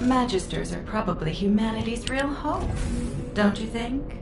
Magisters are probably humanity's real hope, don't you think?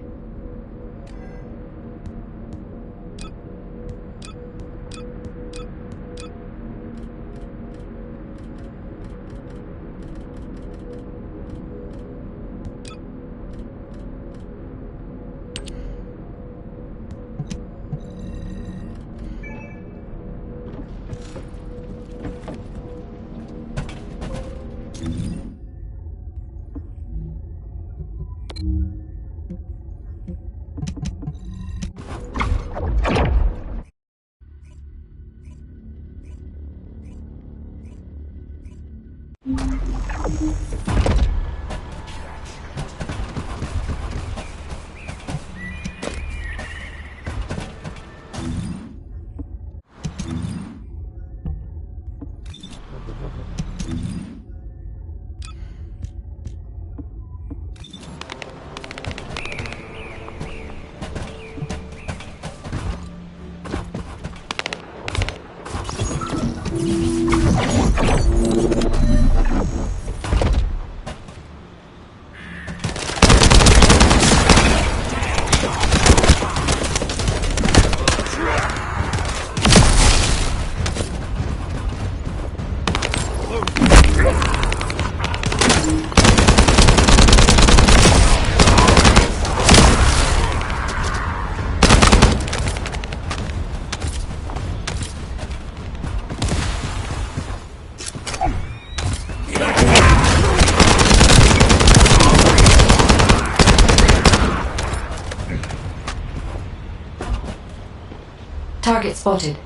Target spotted.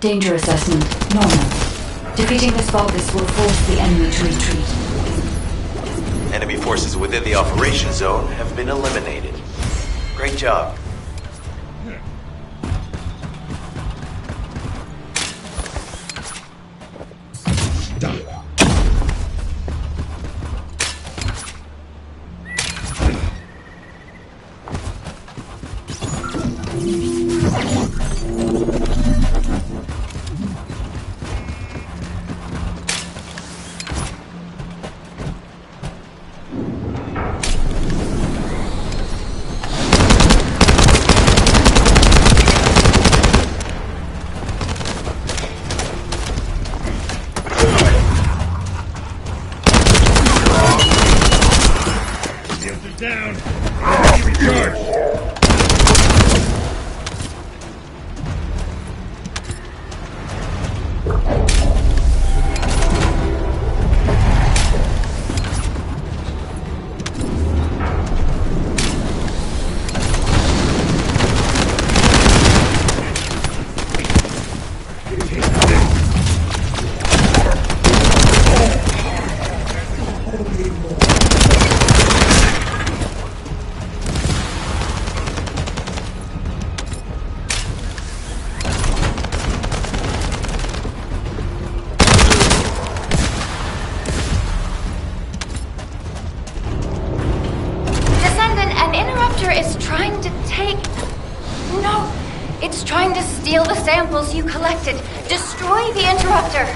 Danger assessment, normal. Defeating this Vulgus will force the enemy to retreat. Enemy forces within the operation zone have been eliminated. Great job. Down! Recharge! It's trying to steal the samples you collected. Destroy the interrupter.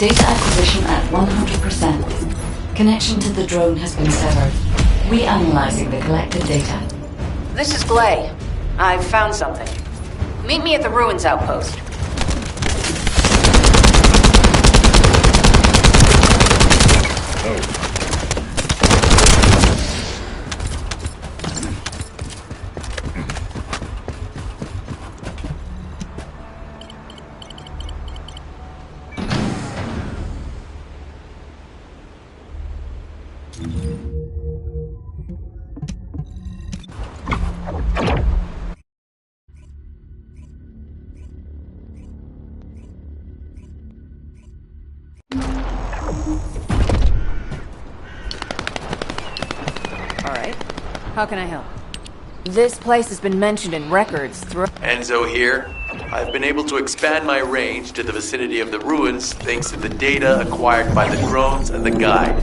Data acquisition at 100%. Connection to the drone has been severed. Reanalyzing the collected data. This is Glay. I've found something. Meet me at the ruins outpost. Oh. Alright. How can I help? This place has been mentioned in records through... Enzo here. I've been able to expand my range to the vicinity of the ruins thanks to the data acquired by the drones and the guide.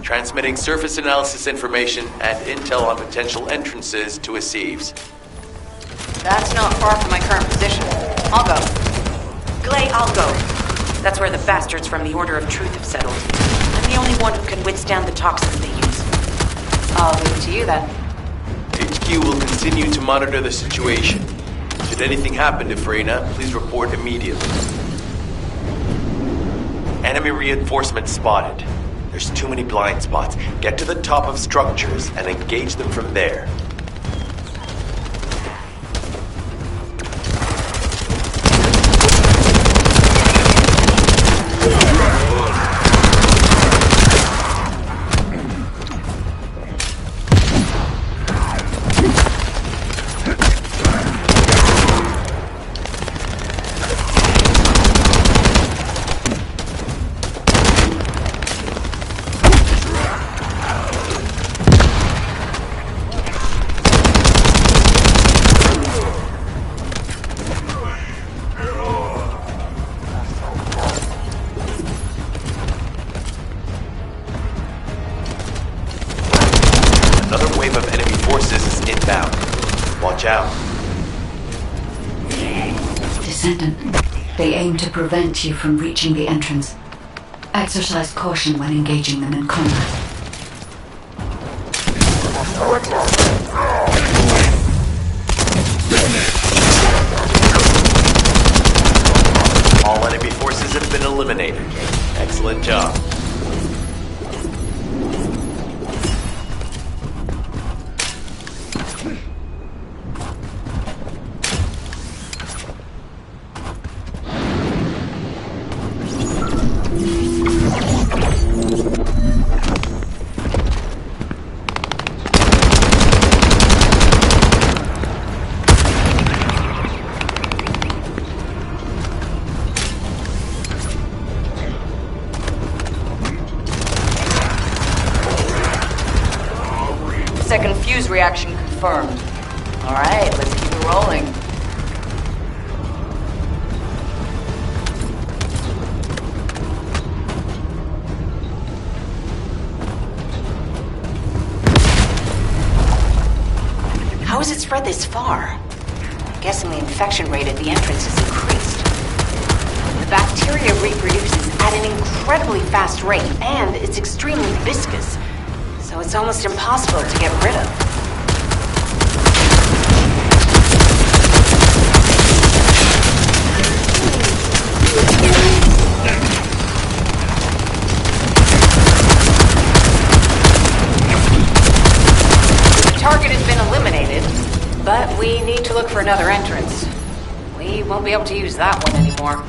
Transmitting surface analysis information and intel on potential entrances to Aceves. That's not far from my current position. I'll go. Glay, I'll go. That's where the bastards from the Order of Truth have settled. I'm the only one who can withstand the toxins they use. I'll leave it to you then. HQ will continue to monitor the situation. Should anything happen to Freyna, please report immediately. Enemy reinforcements spotted. There's too many blind spots. Get to the top of structures and engage them from there. Another wave of enemy forces is inbound. Watch out. Descendant, they aim to prevent you from reaching the entrance. Exercise caution when engaging them in combat. All enemy forces have been eliminated. Excellent job. Second fuse reaction confirmed. Alright, let's keep it rolling. How has it spread this far? I'm guessing the infection rate at the entrance has increased. The bacteria reproduces at an incredibly fast rate, and it's extremely viscous, so it's almost impossible to get rid of. The target has been eliminated, but we need to look for another entrance. We won't be able to use that one anymore.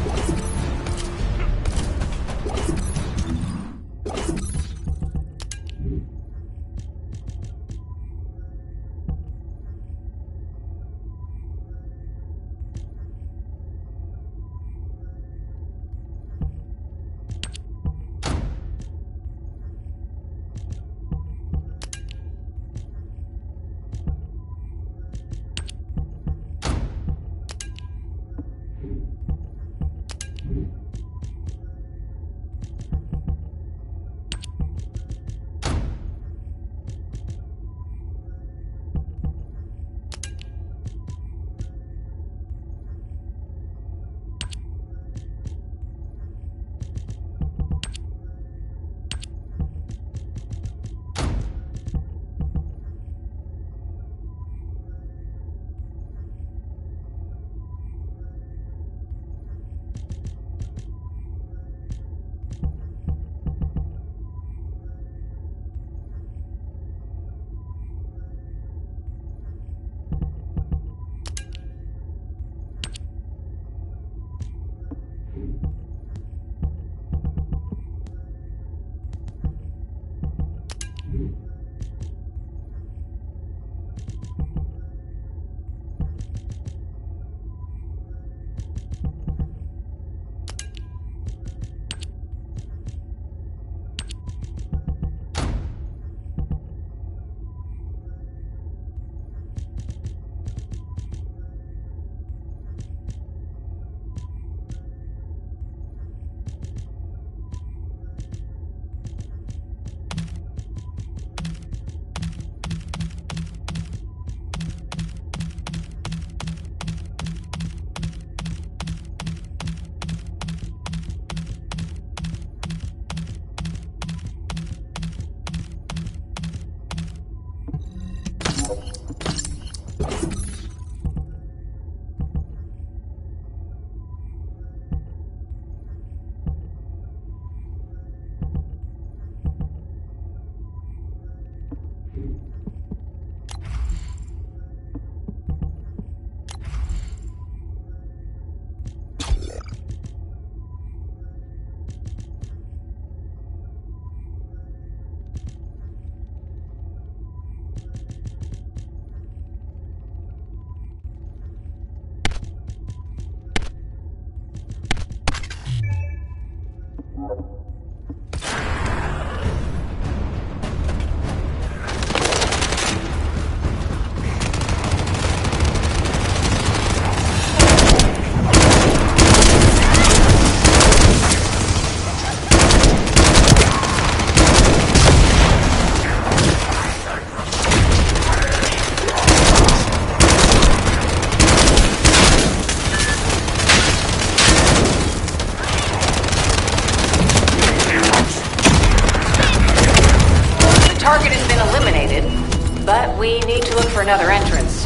But we need to look for another entrance.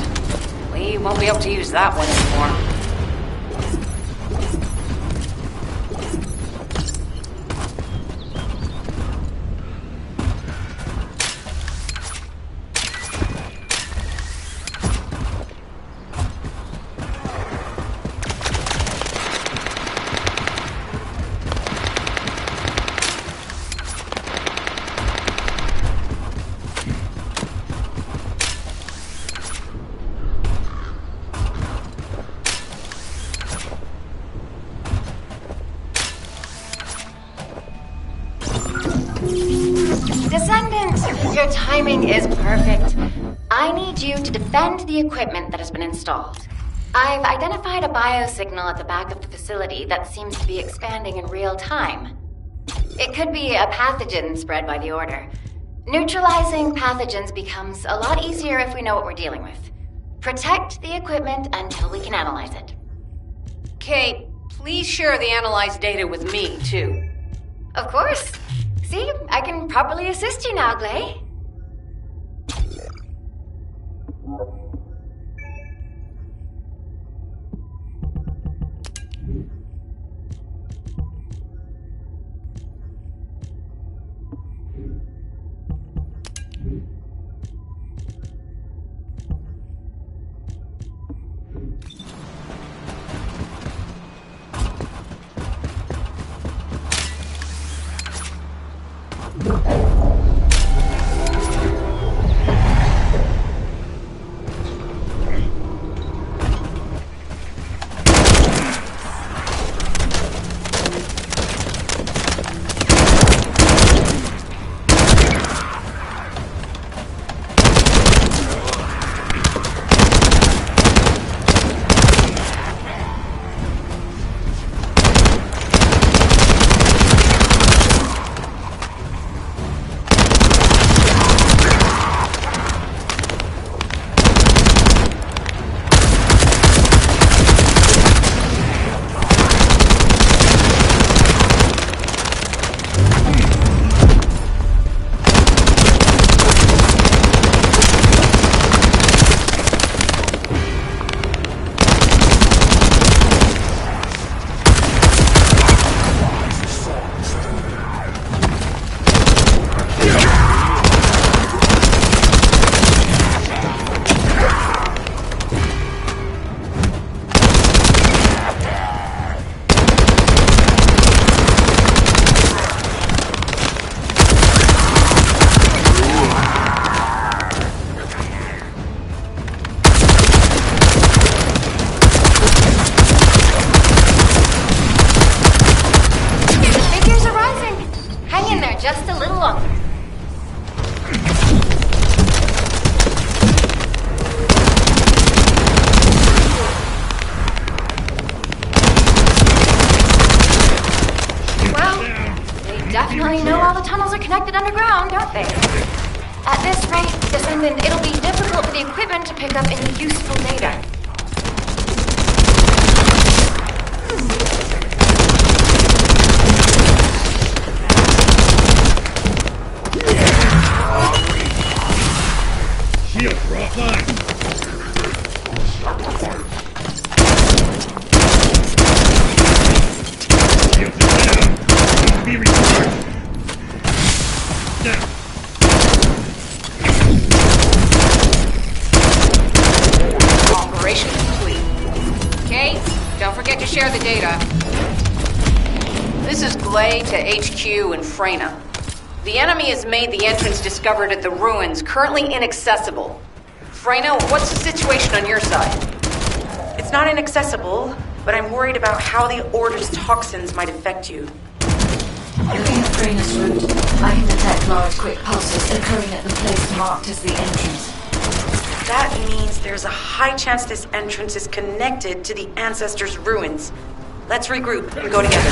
We won't be able to use that one anymore. Descendant, your timing is perfect. I need you to defend the equipment that has been installed. I've identified a biosignal at the back of the facility that seems to be expanding in real time. It could be a pathogen spread by the Order. Neutralizing pathogens becomes a lot easier if we know what we're dealing with. Protect the equipment until we can analyze it. Kate, please share the analyzed data with me, too. Of course. See, I can properly assist you now, Glay. Just a little longer. Well, they definitely know all the tunnels are connected underground, don't they? At this rate, Descendant, it'll be difficult for the equipment to pick up any useful data. Shields are offline. Shields are down. Need to be recharged. Now. Operation complete. Kate, don't forget to share the data. This is Glay to HQ in Freyna. The enemy has made the entrance discovered at the ruins currently inaccessible. Freyna, what's the situation on your side? It's not inaccessible, but I'm worried about how the Order's toxins might affect you. Looking at Freyna's route, I can detect large quick pulses occurring at the place marked as the entrance. That means there's a high chance this entrance is connected to the Ancestors' ruins. Let's regroup and go together.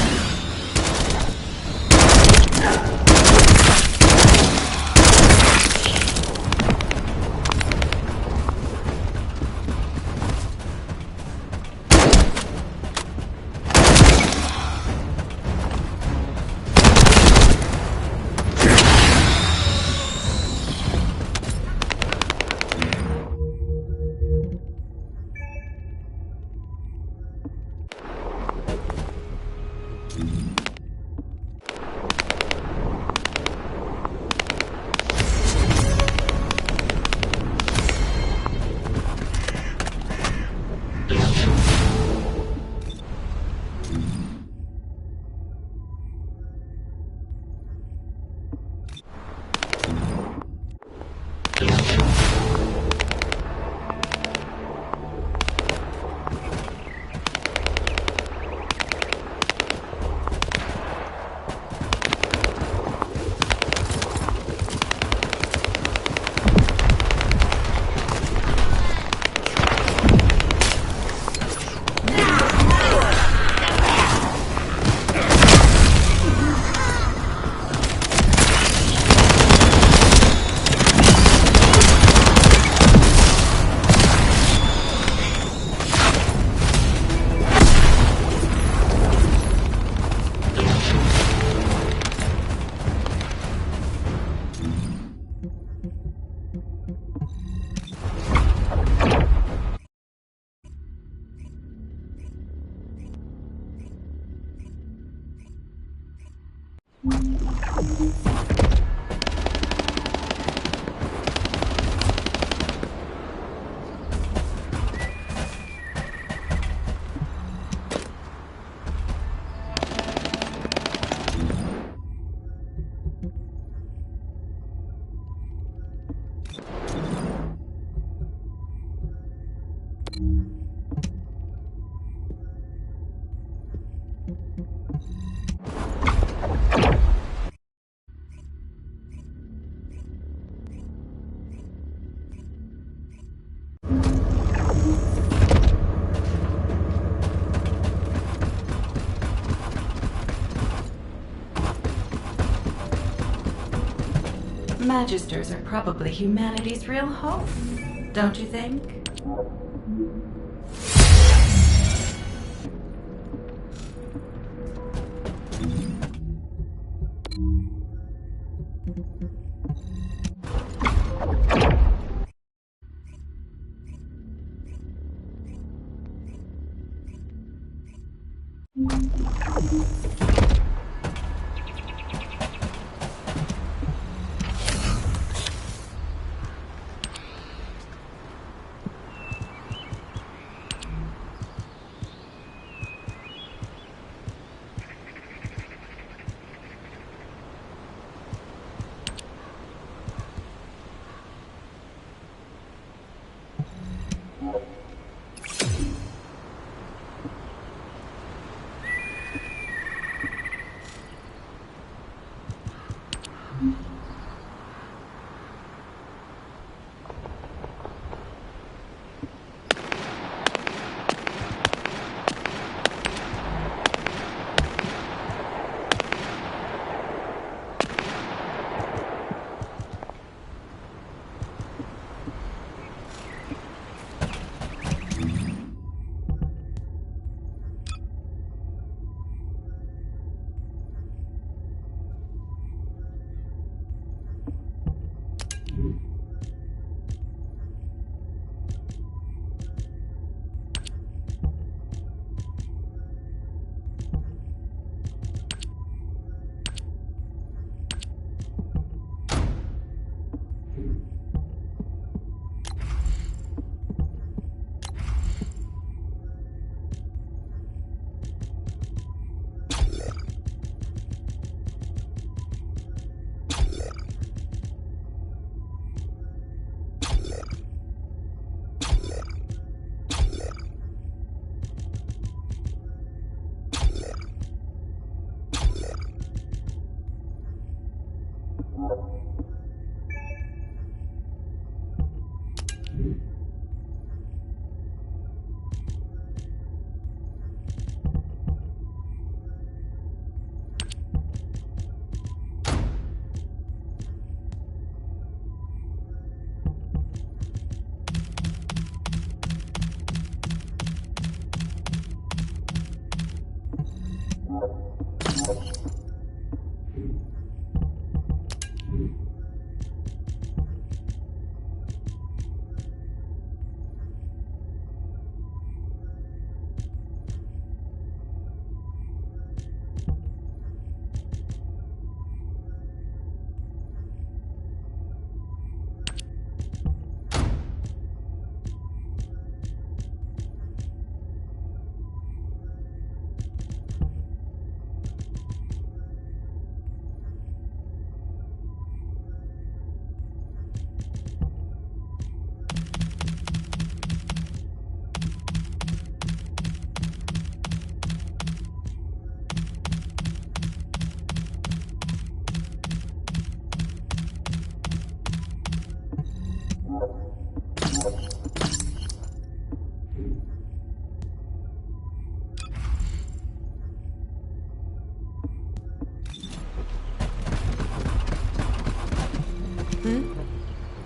Magisters are probably humanity's real hope, don't you think?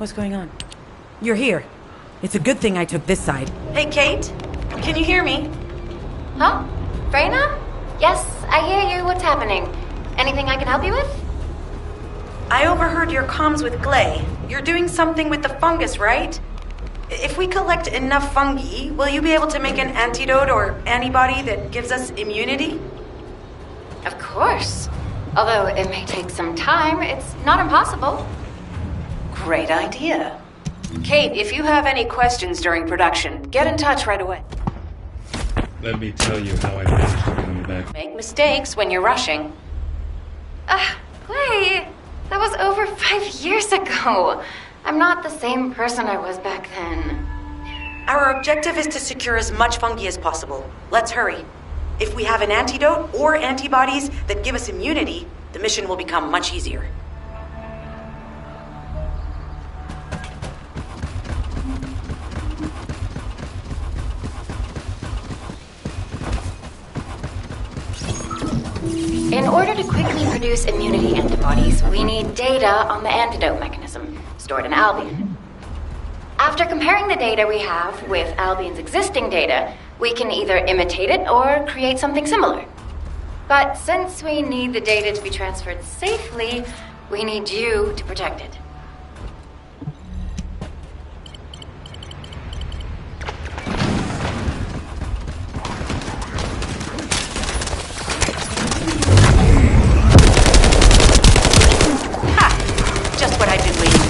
What's going on? You're here. It's a good thing I took this side. Hey, Kate? Can you hear me? Huh? Freyna? Yes, I hear you. What's happening? Anything I can help you with? I overheard your comms with Glay. You're doing something with the fungus, right? If we collect enough fungi, will you be able to make an antidote or antibody that gives us immunity? Of course. Although it may take some time, it's not impossible. Great idea. Kate, if you have any questions during production, get in touch right away. Let me tell you how I managed to come back. Make mistakes when you're rushing. Clay, that was over 5 years ago. I'm not the same person I was back then. Our objective is to secure as much fungi as possible. Let's hurry. If we have an antidote or antibodies that give us immunity, the mission will become much easier. In order to quickly produce immunity antibodies, we need data on the antidote mechanism, stored in Albion. After comparing the data we have with Albion's existing data, we can either imitate it or create something similar. But since we need the data to be transferred safely, we need you to protect it. Just what I've been waiting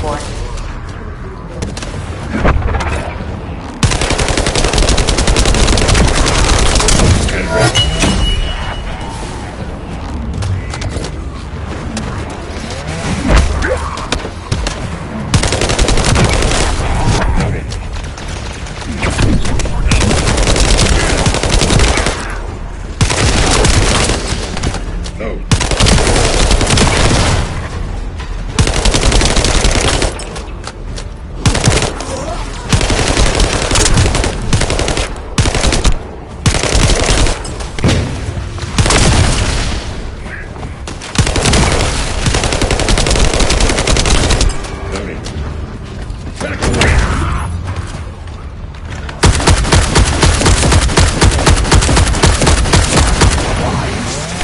for. No.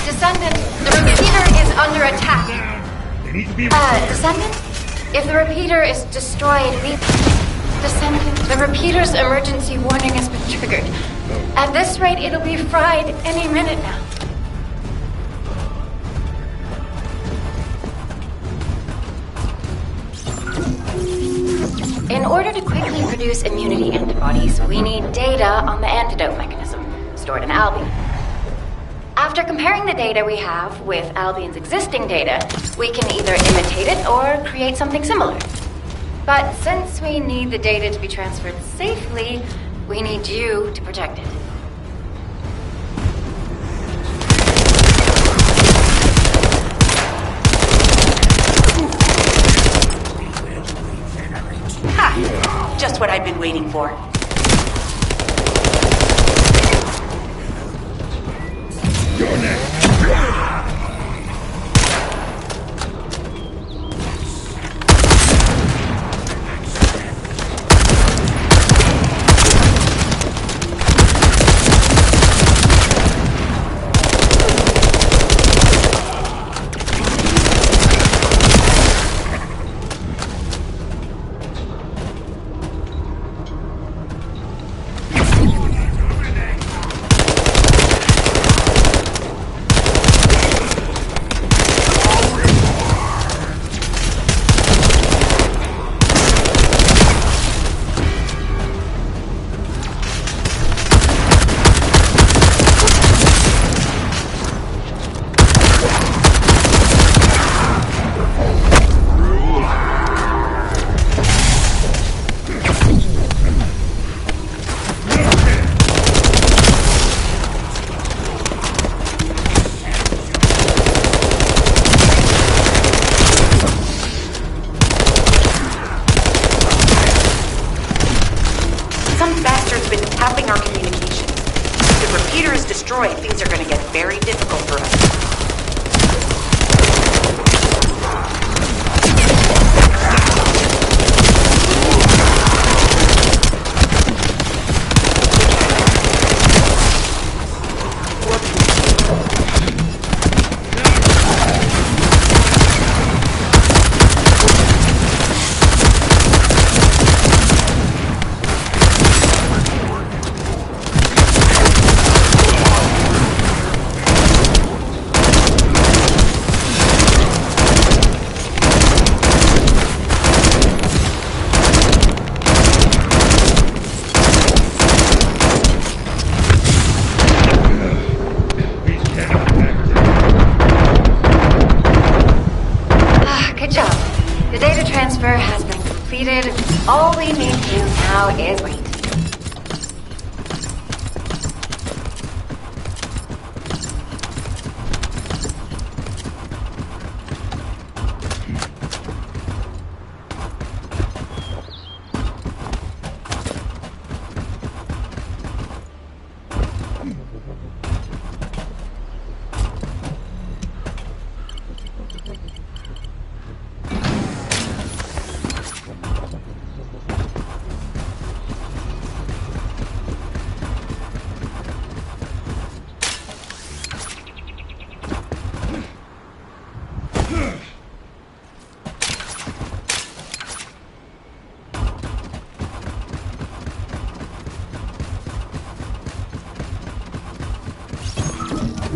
Descendant, the repeater is under attack. They need to be Descendant? If the repeater is destroyed, Descendant, the repeater's emergency warning has been triggered. At this rate, it'll be fried any minute now. In order to quickly produce immunity antibodies, we need data on the antidote mechanism, stored in Albion. After comparing the data we have with Albion's existing data, we can either imitate it or create something similar. But since we need the data to be transferred safely, we need you to protect it. Ha! Just what I've been waiting for. You're next. Some bastard's been tapping our communications. If the repeater is destroyed, things are gonna get very difficult for us. completed. All we need to do now is wait.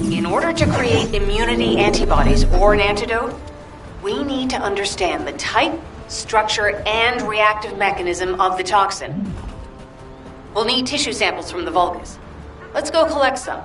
In order to create immunity antibodies or an antidote, we need to understand the type, structure, and reactive mechanism of the toxin. We'll need tissue samples from the Vulgus. Let's go collect some.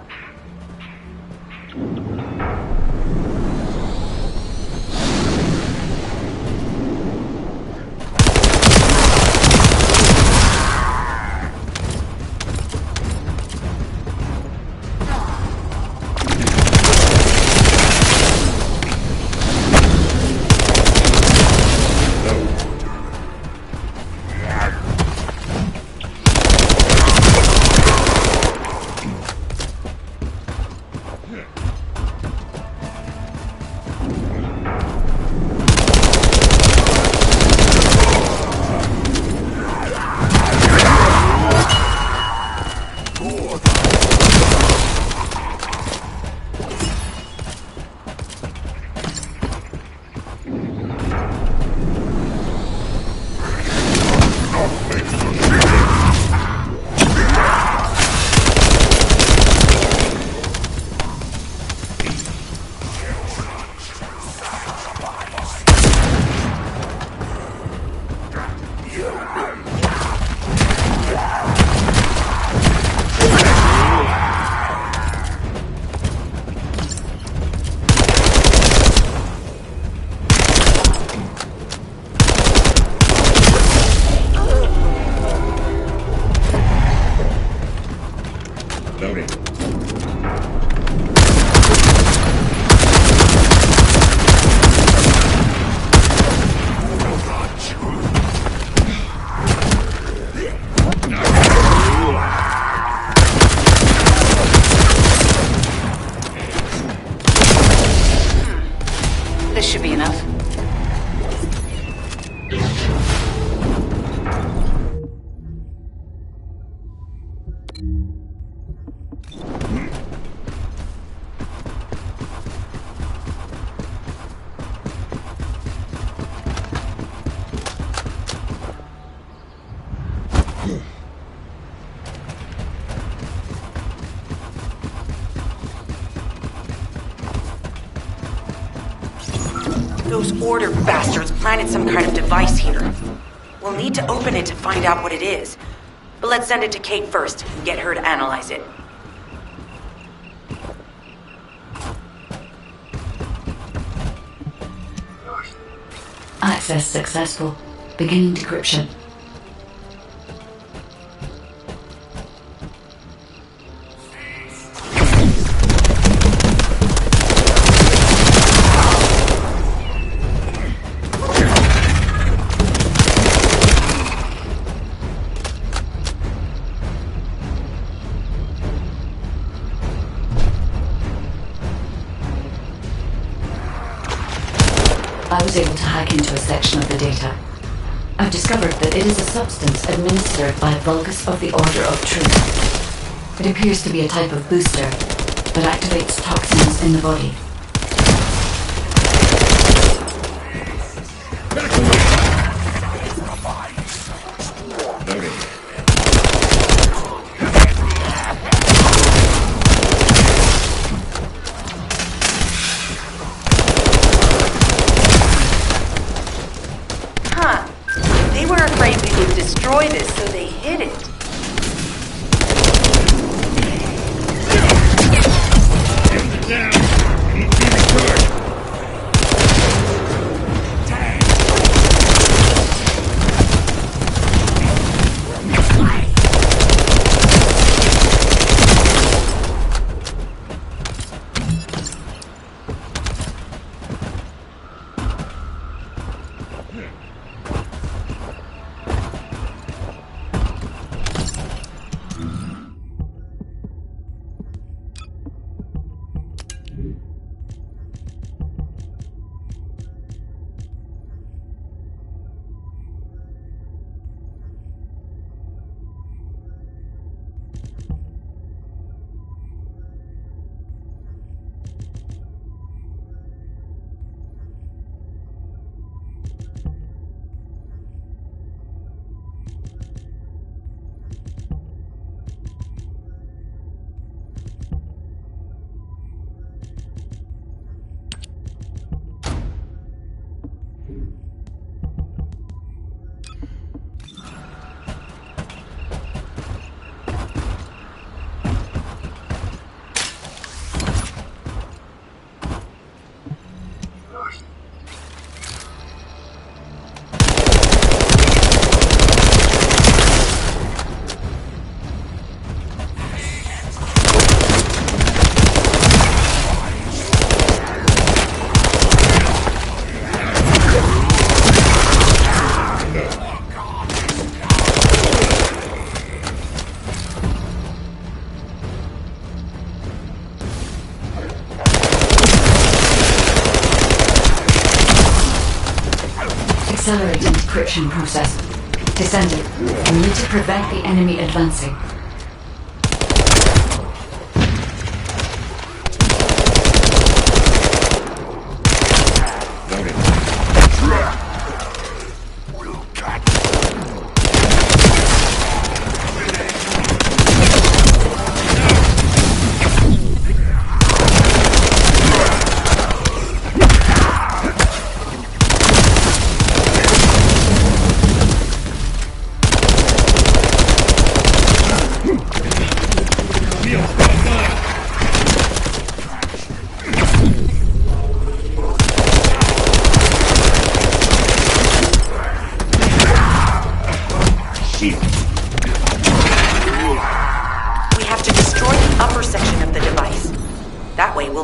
This should be enough. Those Order bastards planted some kind of device here. We'll need to open it to find out what it is. But let's send it to Kate first and get her to analyze it. Access successful. Beginning decryption. I was able to hack into a section of the data. I've discovered that it is a substance administered by Vulgus of the Order of Truth. It appears to be a type of booster that activates toxins in the body. They were afraid we would destroy this, so they hid it. Down. Need to be restored. Accelerating decryption process. Descendant, we need to prevent the enemy advancing.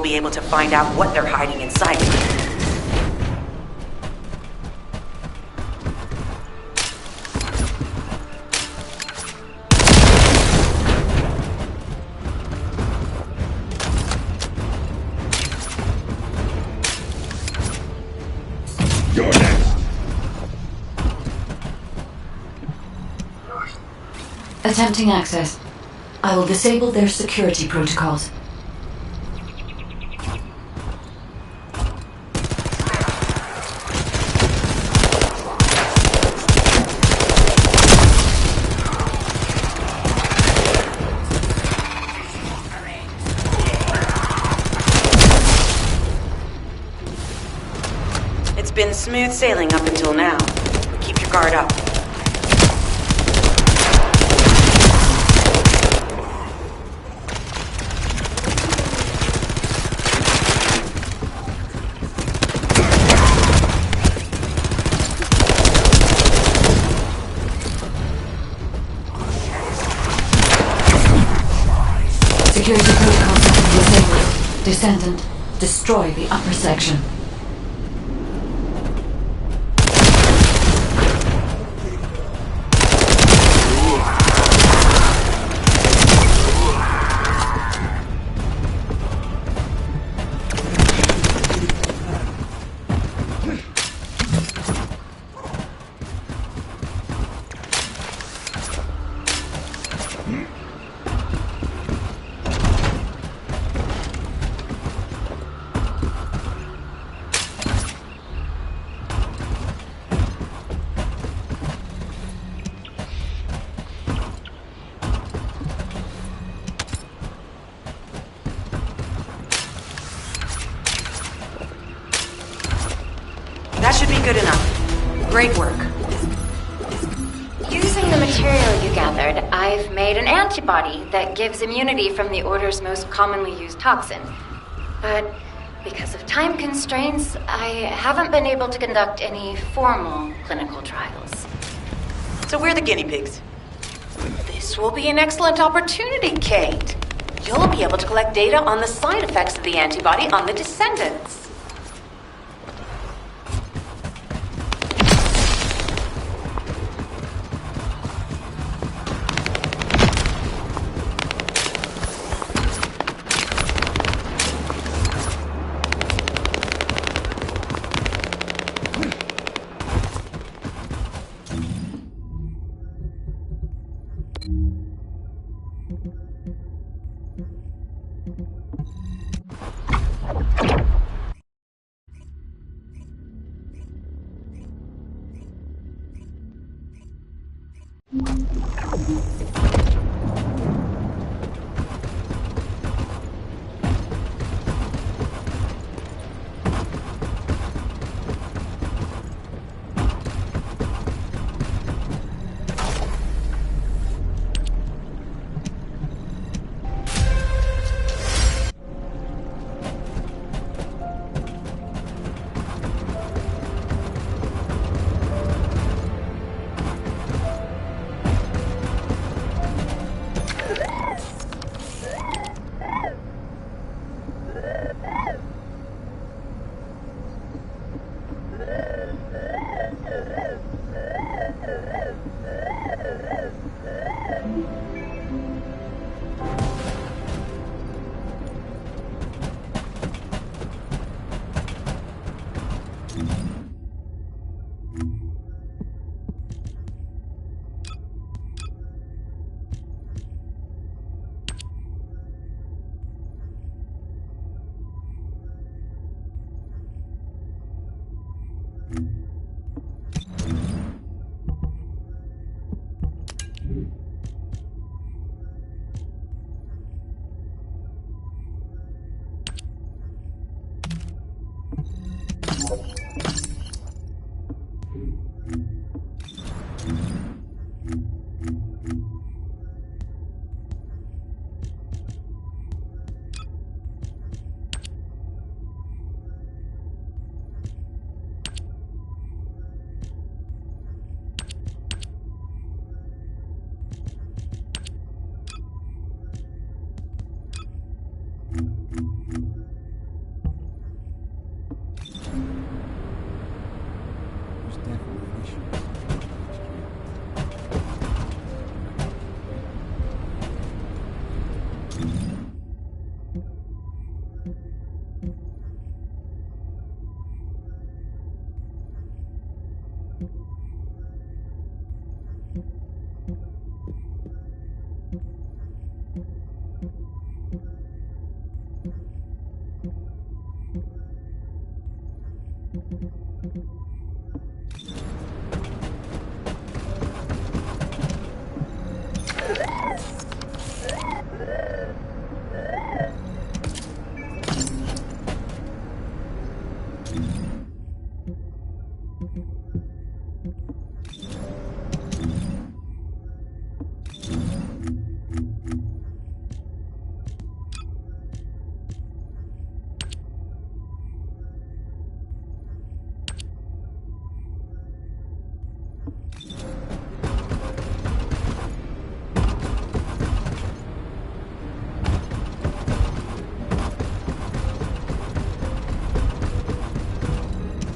Be able to find out what they're hiding inside of it. You're next. Attempting access. I will disable their security protocols. It's been smooth sailing up until now. Keep your guard up. Security protocols disabled. Descendant, destroy the upper section. That should be good enough. Great work. Using the material you gathered, I've made an antibody that gives immunity from the Order's most commonly used toxin. But because of time constraints, I haven't been able to conduct any formal clinical trials. So we're the guinea pigs. This will be an excellent opportunity, Kate. You'll be able to collect data on the side effects of the antibody on the Descendants.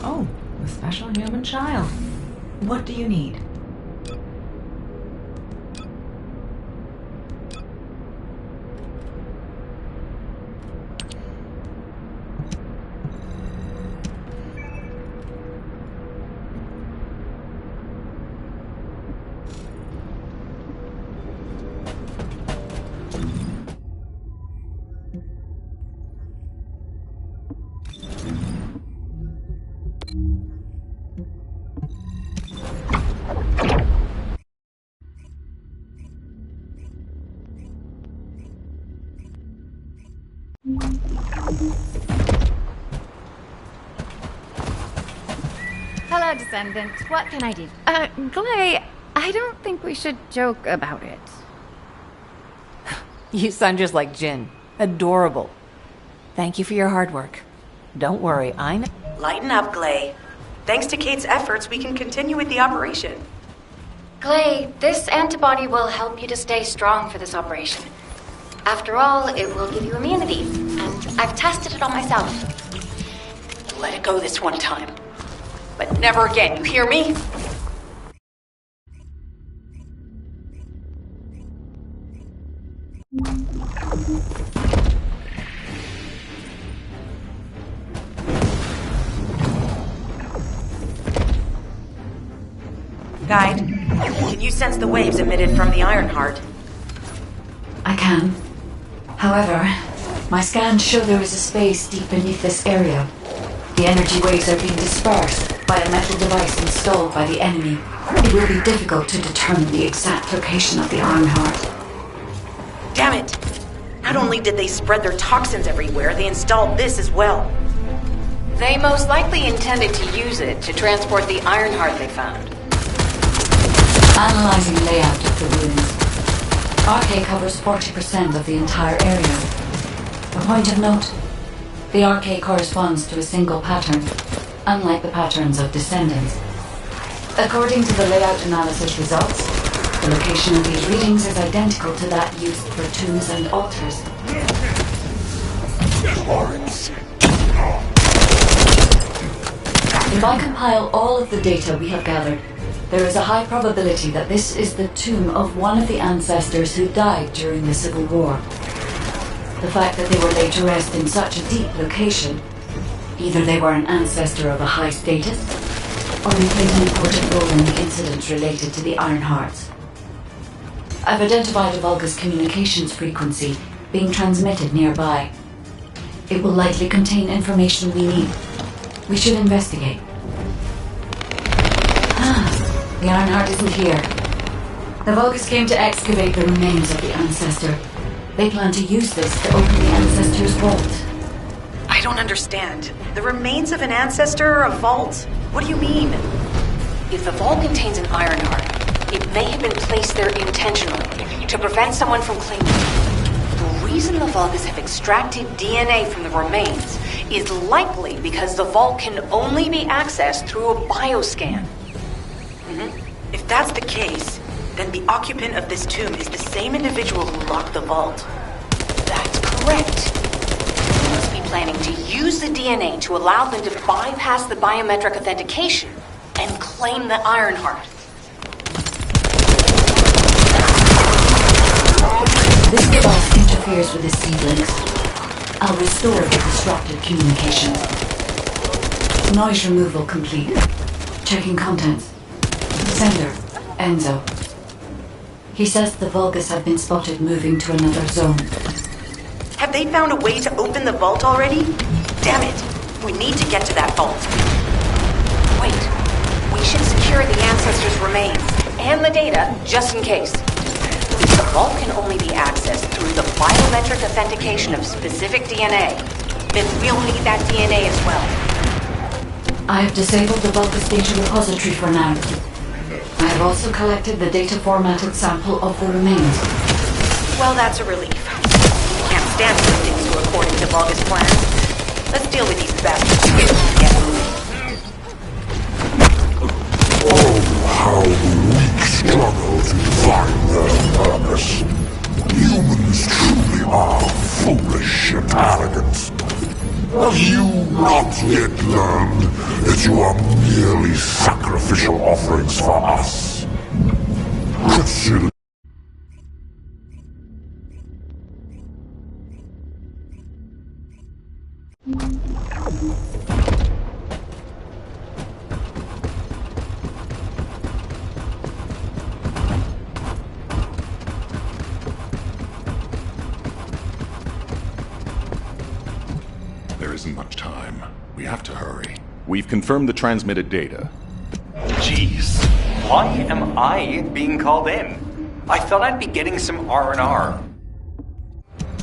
Oh, a special human child. What do you need? Hello, Descendant. What can I do? Clay, I don't think we should joke about it. You sound just like Jin. Adorable. Thank you for your hard work. Don't worry, I know. Lighten up, Glay. Thanks to Kate's efforts, we can continue with the operation. Clay, this antibody will help you to stay strong for this operation. After all, it will give you immunity, and I've tested it on myself. Let it go this one time. But never again, you hear me? Guide, can you sense the waves emitted from the Ironheart? I can. However, my scans show there is a space deep beneath this area. The energy waves are being dispersed by a metal device installed by the enemy. It will be difficult to determine the exact location of the Ironheart. Damn it! Not only did they spread their toxins everywhere, they installed this as well. They most likely intended to use it to transport the Ironheart they found. Analyzing layout of the ruins. RK covers 40% of the entire area. A point of note, the RK corresponds to a single pattern, unlike the patterns of Descendants. According to the layout analysis results, the location of these readings is identical to that used for tombs and altars. If I compile all of the data we have gathered, there is a high probability that this is the tomb of one of the ancestors who died during the Civil War. The fact that they were laid to rest in such a deep location, either they were an ancestor of a high status, or they played an important role in the incidents related to the Ironhearts. I've identified a Vulgus communications frequency being transmitted nearby. It will likely contain information we need. We should investigate. The Ironheart isn't here. The Vulgus came to excavate the remains of the ancestor. They plan to use this to open the ancestor's vault. I don't understand. The remains of an ancestor, a vault? What do you mean? If the vault contains an iron heart, it may have been placed there intentionally to prevent someone from claiming it. The reason the Vulgus have extracted DNA from the remains is likely because the vault can only be accessed through a bioscan. If that's the case, then the occupant of this tomb is the same individual who locked the vault. That's correct. They must be planning to use the DNA to allow them to bypass the biometric authentication and claim the iron heart. This device interferes with the seed links. I'll restore the disrupted communications. Noise removal complete. Checking contents. Sender, Enzo. He says the Vulgus have been spotted moving to another zone. Have they found a way to open the vault already? Damn it! We need to get to that vault. Wait, we should secure the ancestors' remains and the data just in case. If the vault can only be accessed through the biometric authentication of specific DNA, then we'll need that DNA as well. I have disabled the Vulgus data repository for now. I have also collected the data formatted sample of the remains. Well, that's a relief. We can't stand for things to according to Vulgus plans. Let's deal with these bastards and get moving. Oh, how the weak struggle to find their purpose. Humans truly are foolish and arrogant. Have you not yet learned that you are merely sacrificial offerings for us? Consider There isn't much time. We have to hurry. We've confirmed the transmitted data. Jeez, why am I being called in? I thought I'd be getting some R&R.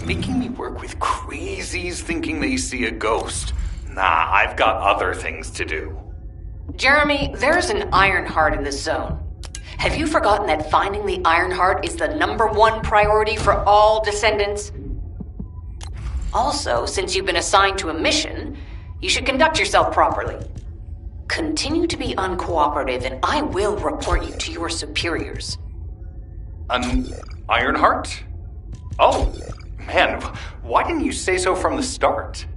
Making me work with crazies thinking they see a ghost. Nah, I've got other things to do. Jeremy, there's an iron heart in this zone. Have you forgotten that finding the iron heart is the #1 priority for all Descendants? Also, since you've been assigned to a mission, you should conduct yourself properly. Continue to be uncooperative, and I will report you to your superiors. An Ironheart? Oh, man, why didn't you say so from the start?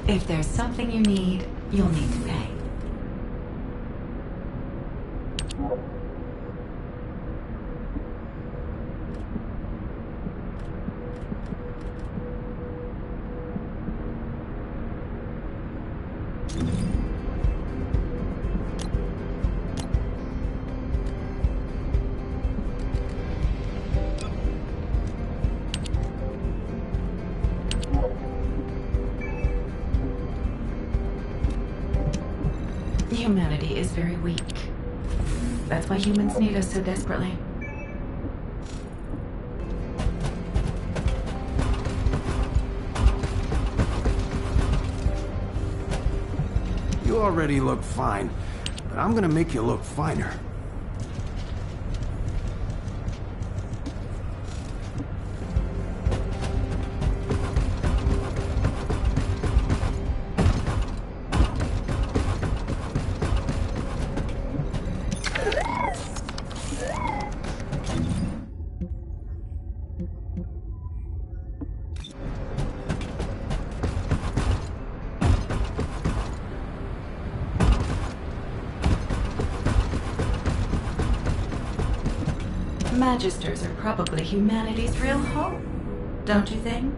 If there's something you need, you'll need to pay. Humanity is very weak. That's why humans need us so desperately. You already look fine, but I'm gonna make you look finer. Magisters are probably humanity's real home, don't you think?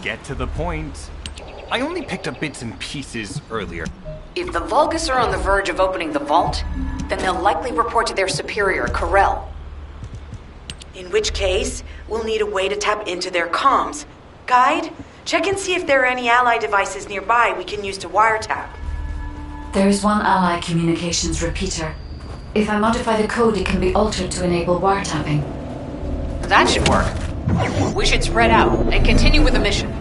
Get to the point. I only picked up bits and pieces earlier. If the Vulgus are on the verge of opening the vault, then they'll likely report to their superior, Corell. In which case, we'll need a way to tap into their comms. Guide, check and see if there are any ally devices nearby we can use to wiretap. There is one ally communications repeater. If I modify the code, it can be altered to enable wiretapping. That should work. We should spread out and continue with the mission.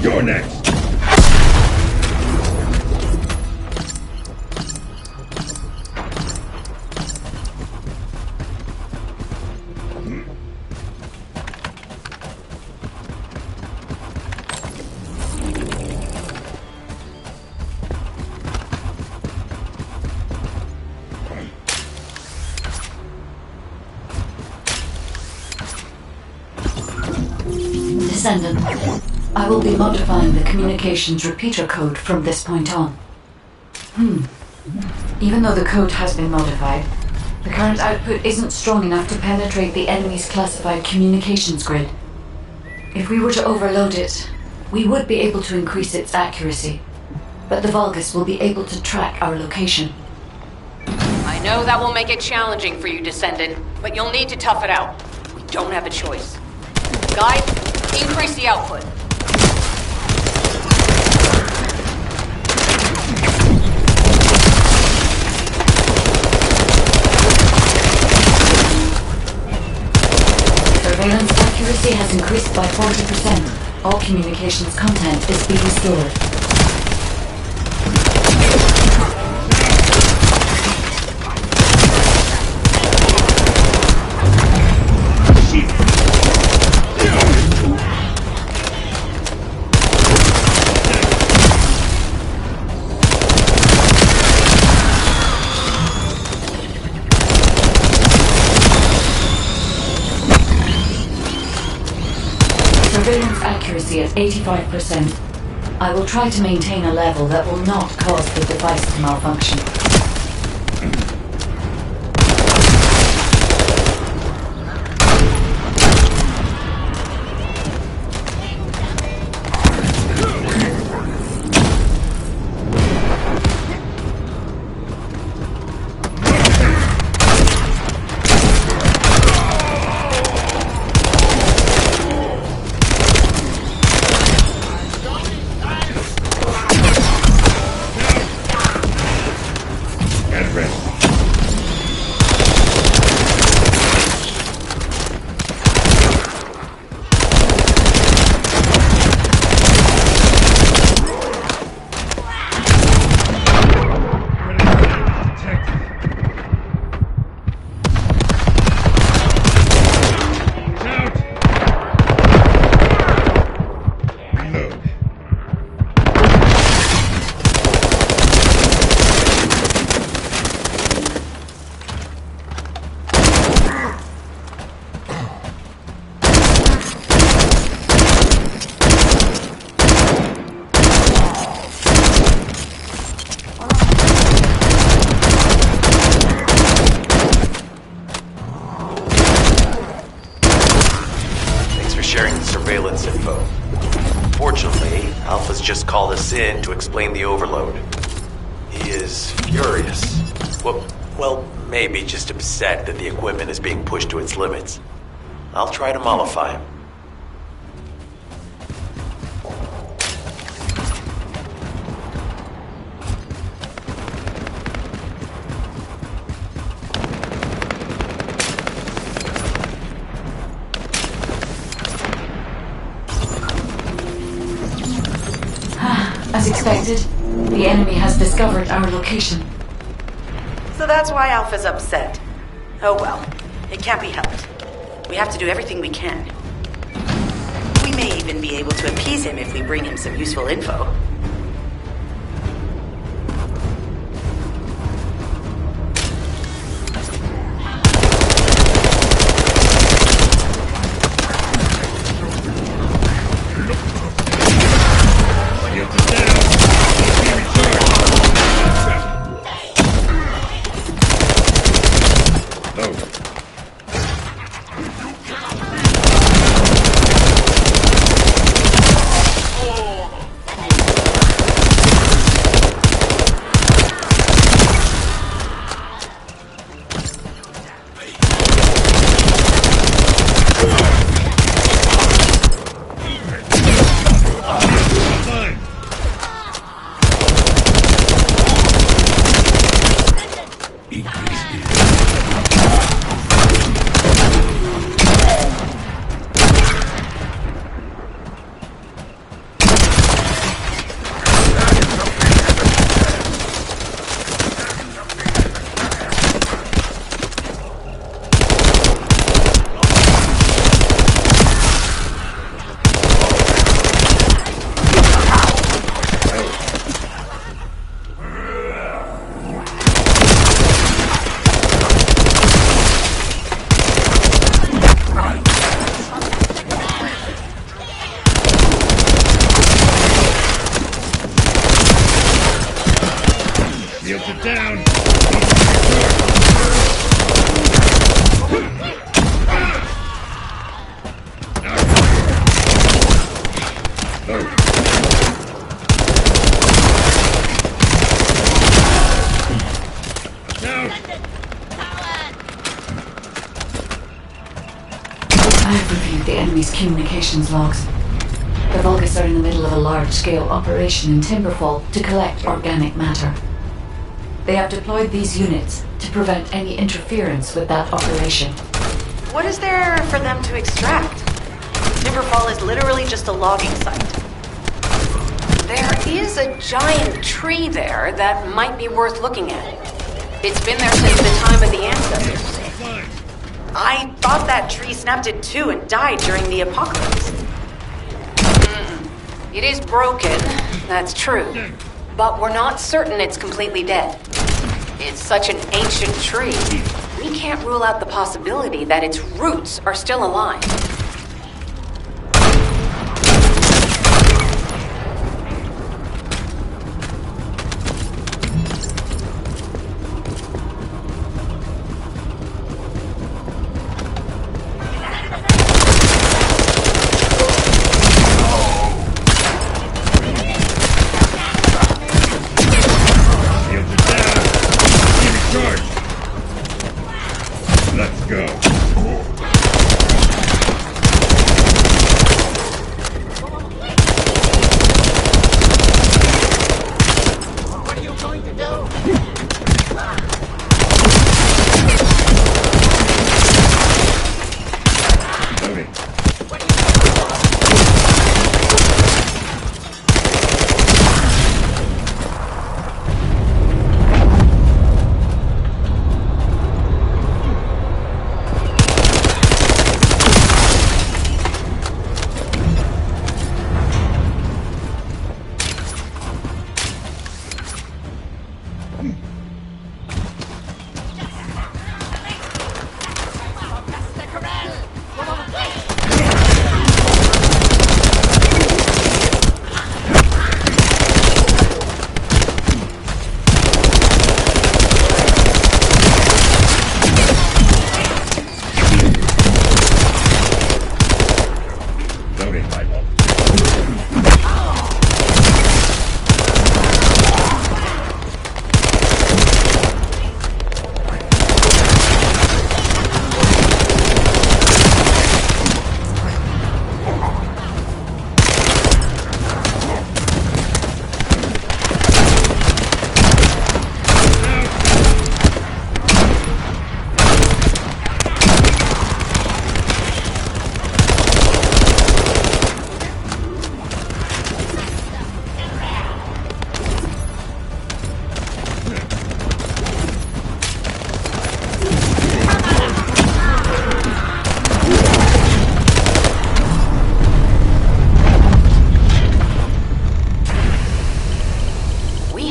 You're next. Descendant, I will be modifying the communications repeater code from this point on. Even though the code has been modified, the current output isn't strong enough to penetrate the enemy's classified communications grid. If we were to overload it, we would be able to increase its accuracy, but the Vulgus will be able to track our location. I know that will make it challenging for you, Descendant, but you'll need to tough it out. We don't have a choice. Guide, increase the output. Surveillance accuracy has increased by 40%. All communications content is being stored. Surveillance accuracy at 85%. I will try to maintain a level that will not cause the device to malfunction. Surveillance info. Fortunately, Alpha's just called us in to explain the overload. He is furious. Well, maybe just upset that the equipment is being pushed to its limits. I'll try to mollify him. As expected, the enemy has discovered our location. So that's why Alpha's upset. Oh well, it can't be helped. We have to do everything we can. We may even be able to appease him if we bring him some useful info. I have reviewed the enemy's communications logs. The Vulgus are in the middle of a large-scale operation in Timberfall to collect organic matter. They have deployed these units to prevent any interference with that operation. What is there for them to extract? Timberfall is literally just a logging site. There is a giant tree there that might be worth looking at. It's been there since the time of the ancestors. I thought that tree snapped in two and died during the apocalypse. It is broken, that's true. But we're not certain it's completely dead. It's such an ancient tree, we can't rule out the possibility that its roots are still alive. Let's go. What are you going to do?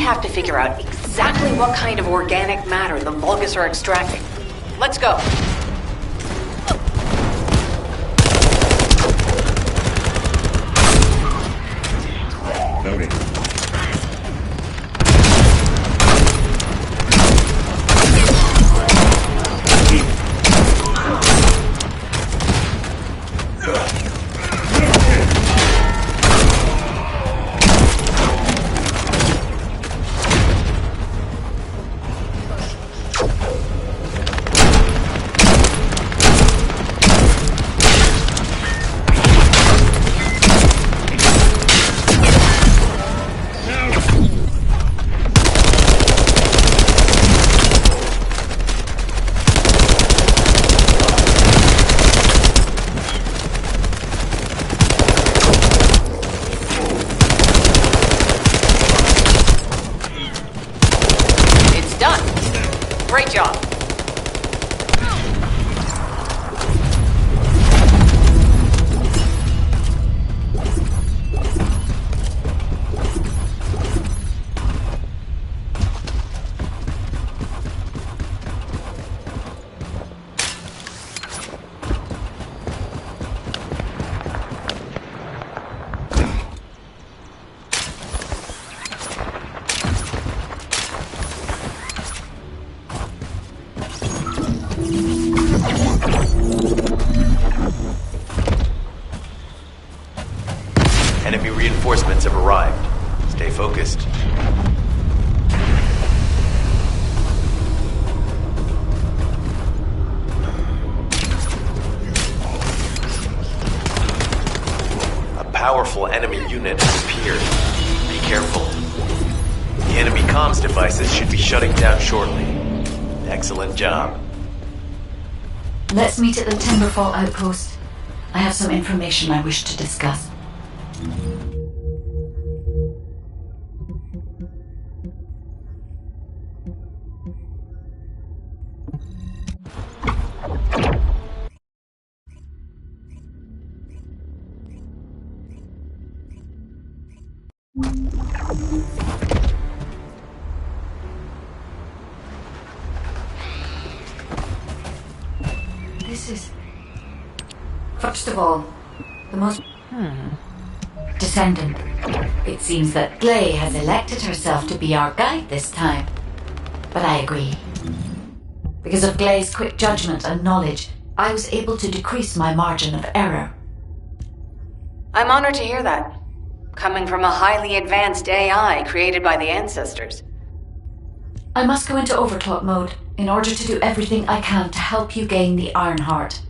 have to figure out exactly what kind of organic matter the Vulgus are extracting. Let's go. Loading. Great job. Enemy reinforcements have arrived. Stay focused. A powerful enemy unit has appeared. Be careful. The enemy comms devices should be shutting down shortly. Excellent job. Let's meet at the Timberfall outpost. I have some information I wish to discuss. This is... First of all, the most... Descendant. It seems that Gley has elected herself to be our guide this time. But I agree. Because of Gley's quick judgment and knowledge, I was able to decrease my margin of error. I'm honored to hear that. Coming from a highly advanced AI created by the ancestors. I must go into overclock mode in order to do everything I can to help you gain the Iron Heart.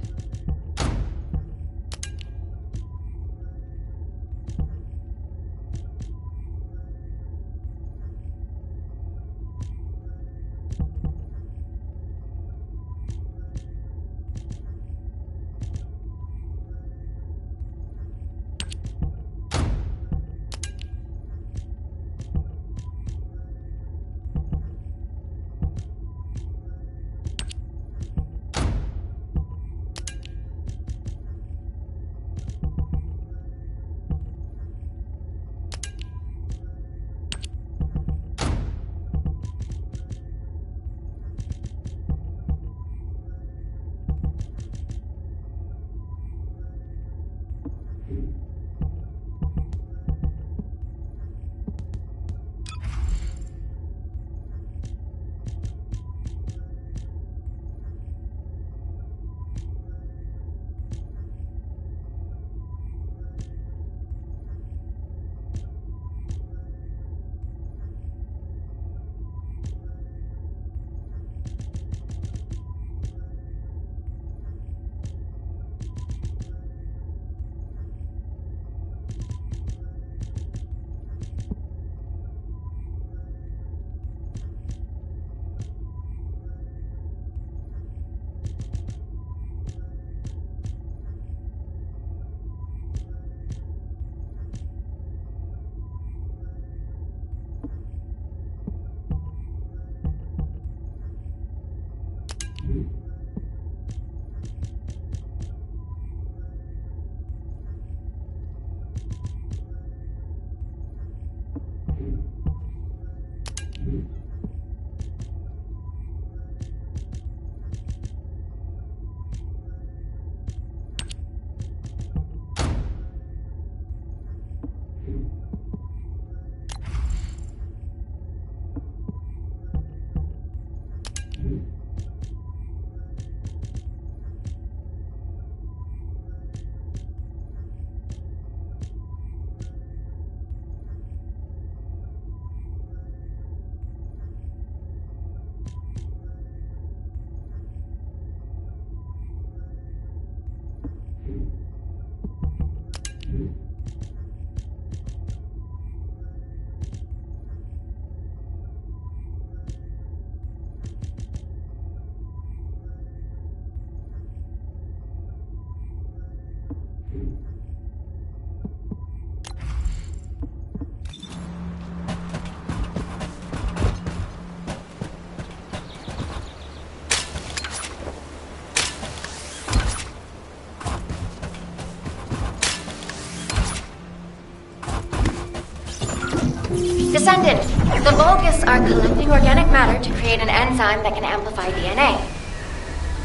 Descendant, the Vulgus are collecting organic matter to create an enzyme that can amplify DNA.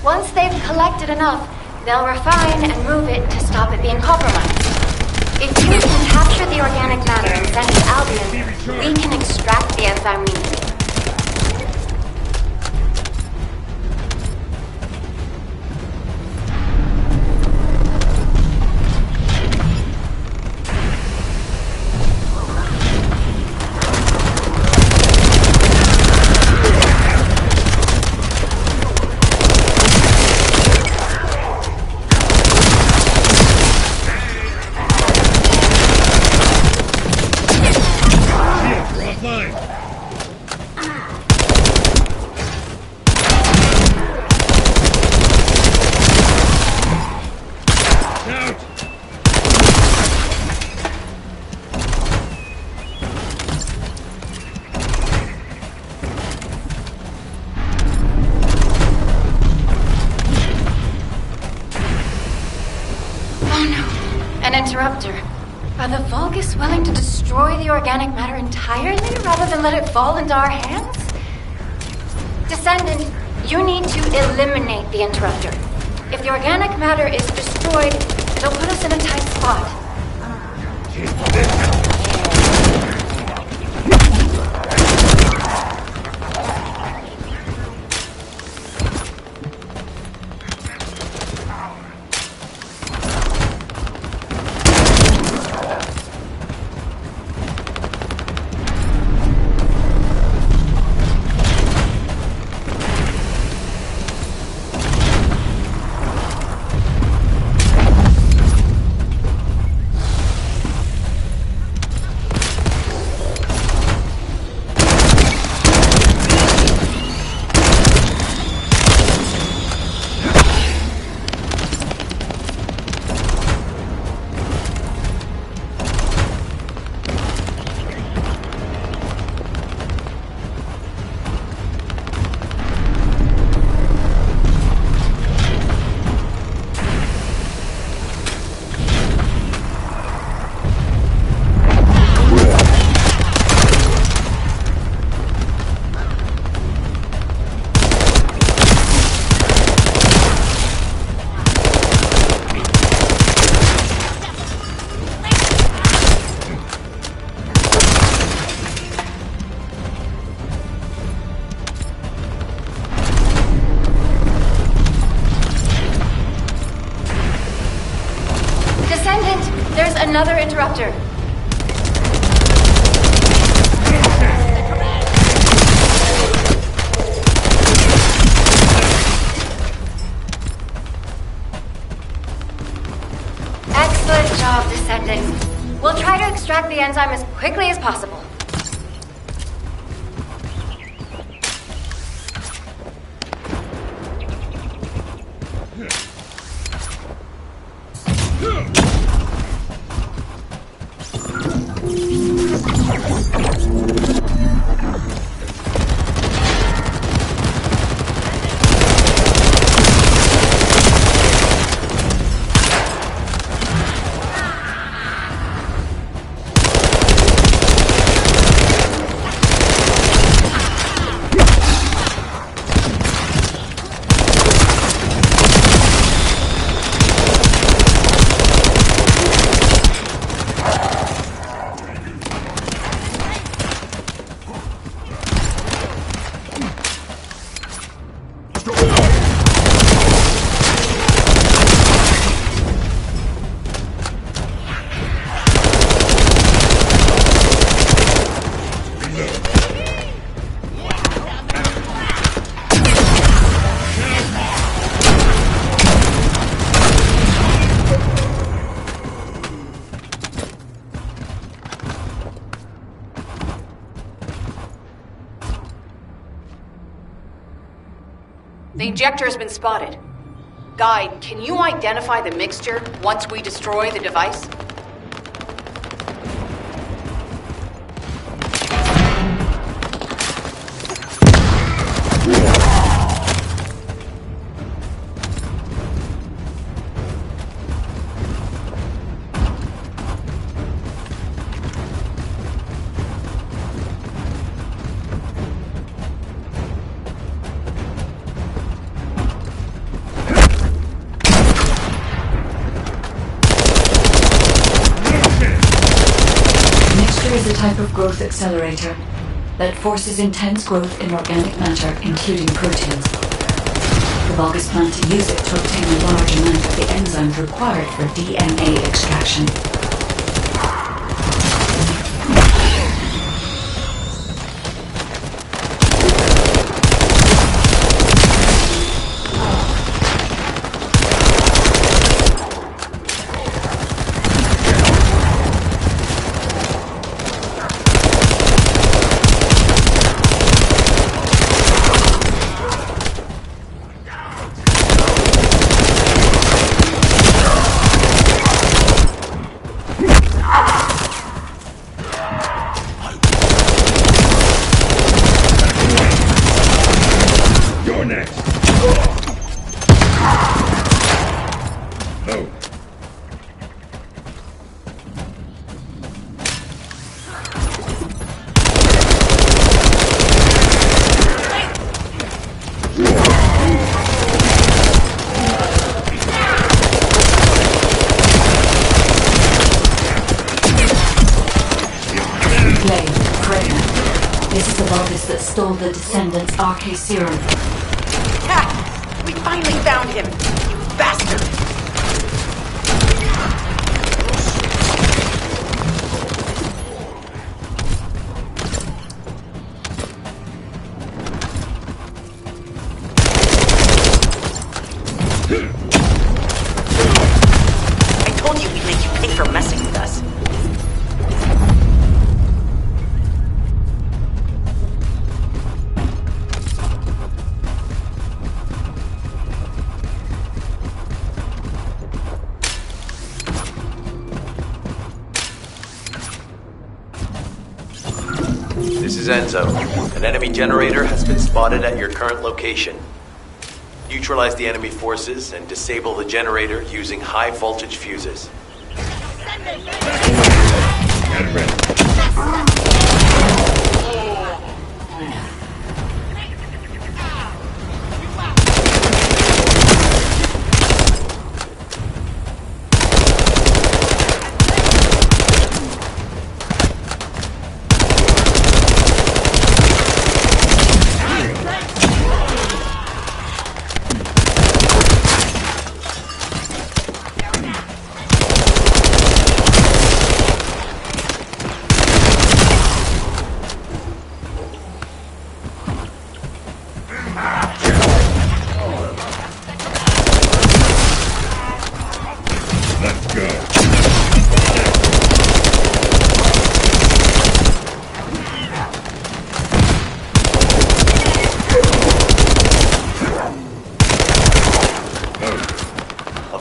Once they've collected enough, they'll refine and move it to stop it being compromised. If you can capture the organic matter and send it to Albion, we can extract the enzyme we need. interruptor. Are the Vulgus willing to destroy the organic matter entirely rather than let it fall into our hands? Descendant, you need to eliminate the interrupter. If the organic matter is destroyed, it'll put us in a tight spot. There's another interrupter. Excellent job, Descendant. We'll try to extract the enzyme as quickly as possible. The injector has been spotted. Guide, can you identify the mixture once we destroy the device? Is a type of growth accelerator that forces intense growth in organic matter, including proteins. The Vulgus plan to use it to obtain a large amount of the enzymes required for DNA extraction. stole the Descendant's RK serum. Ha! We finally found him! You bastard! I told you we'd make you pay for messing with us. This is Enzo. An enemy generator has been spotted at your current location. Neutralize the enemy forces and disable the generator using high voltage fuses.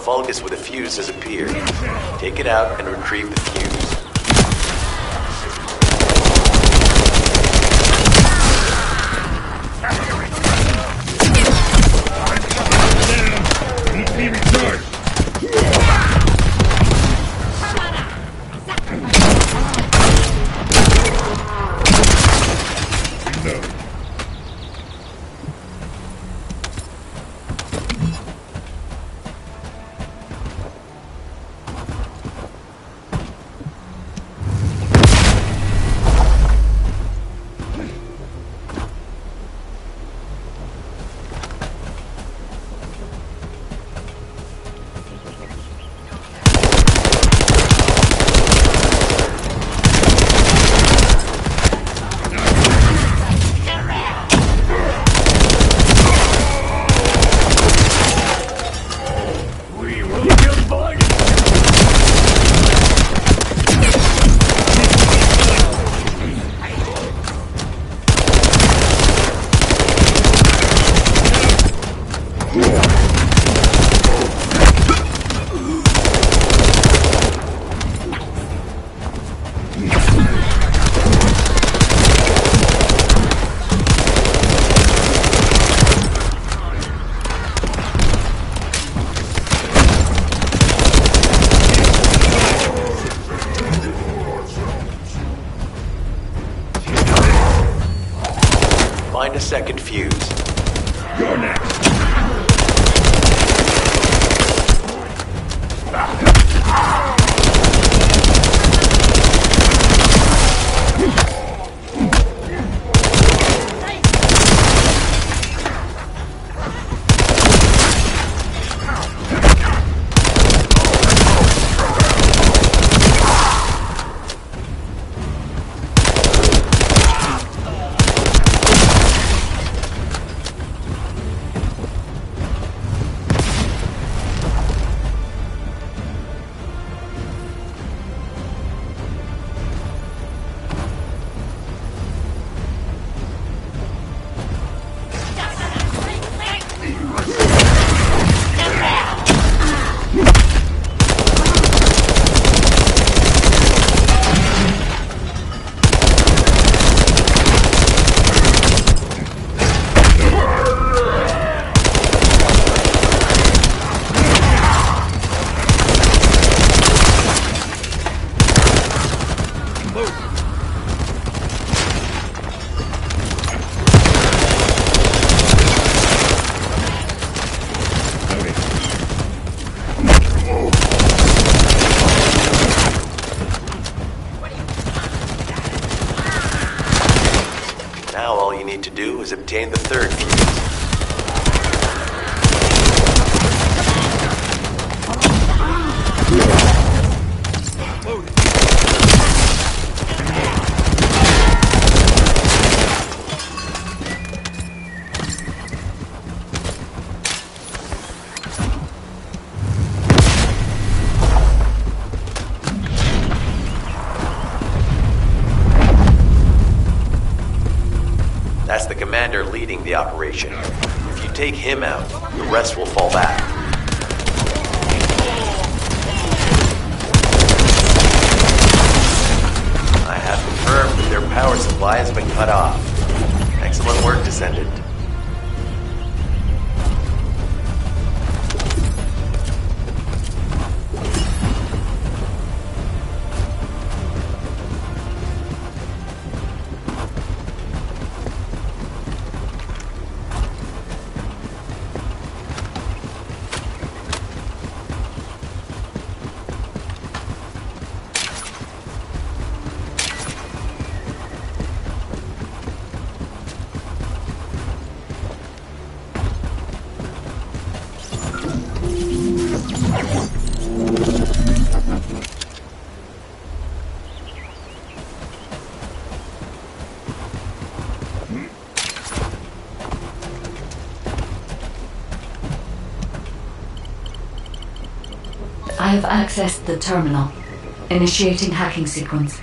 Vulgus with a fuse has appeared. Take it out and retrieve the fuse. Find a second fuse. You're next. do is obtain the third fuse. That's the commander leading the operation. If you take him out, the rest will fall back. I have confirmed that their power supply has been cut off. Excellent work, Descendant. I have accessed the terminal. Initiating hacking sequence.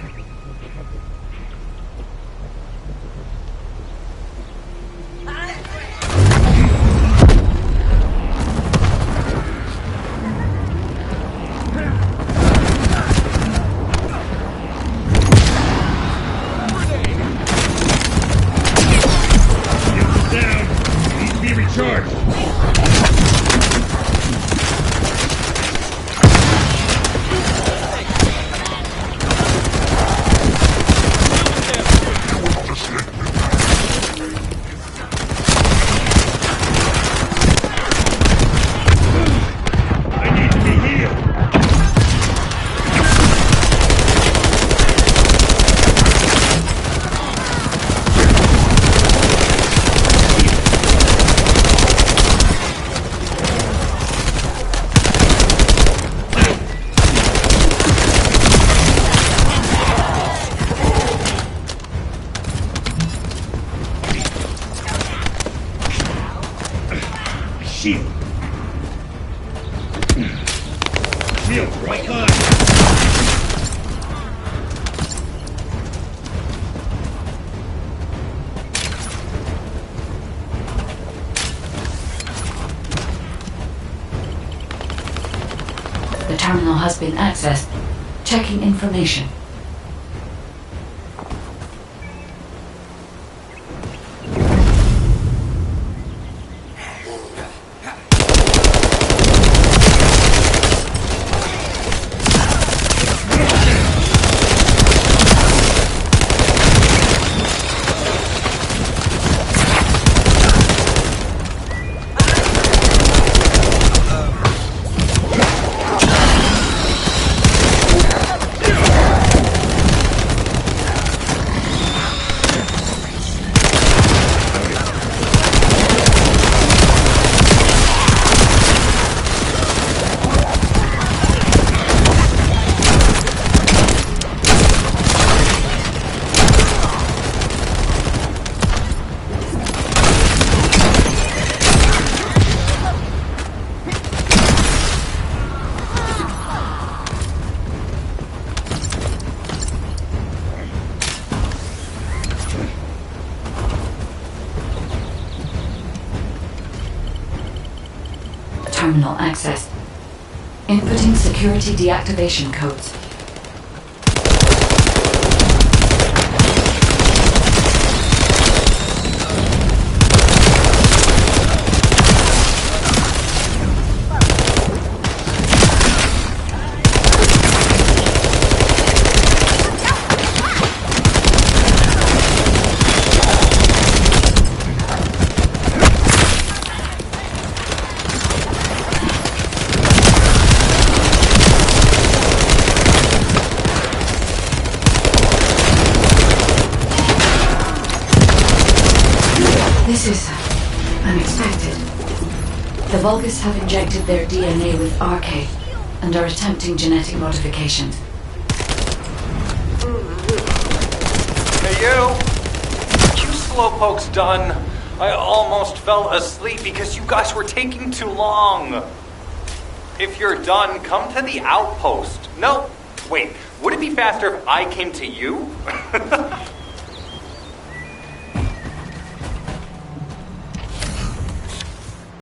Shield, right line. The terminal has been accessed. Checking information. Terminal accessed. Inputting security deactivation codes. This is unexpected. The Vulgus have injected their DNA with RK and are attempting genetic modifications. Hey, you! You slowpokes done? I almost fell asleep because you guys were taking too long. If you're done, come to the outpost. No, wait, would it be faster if I came to you?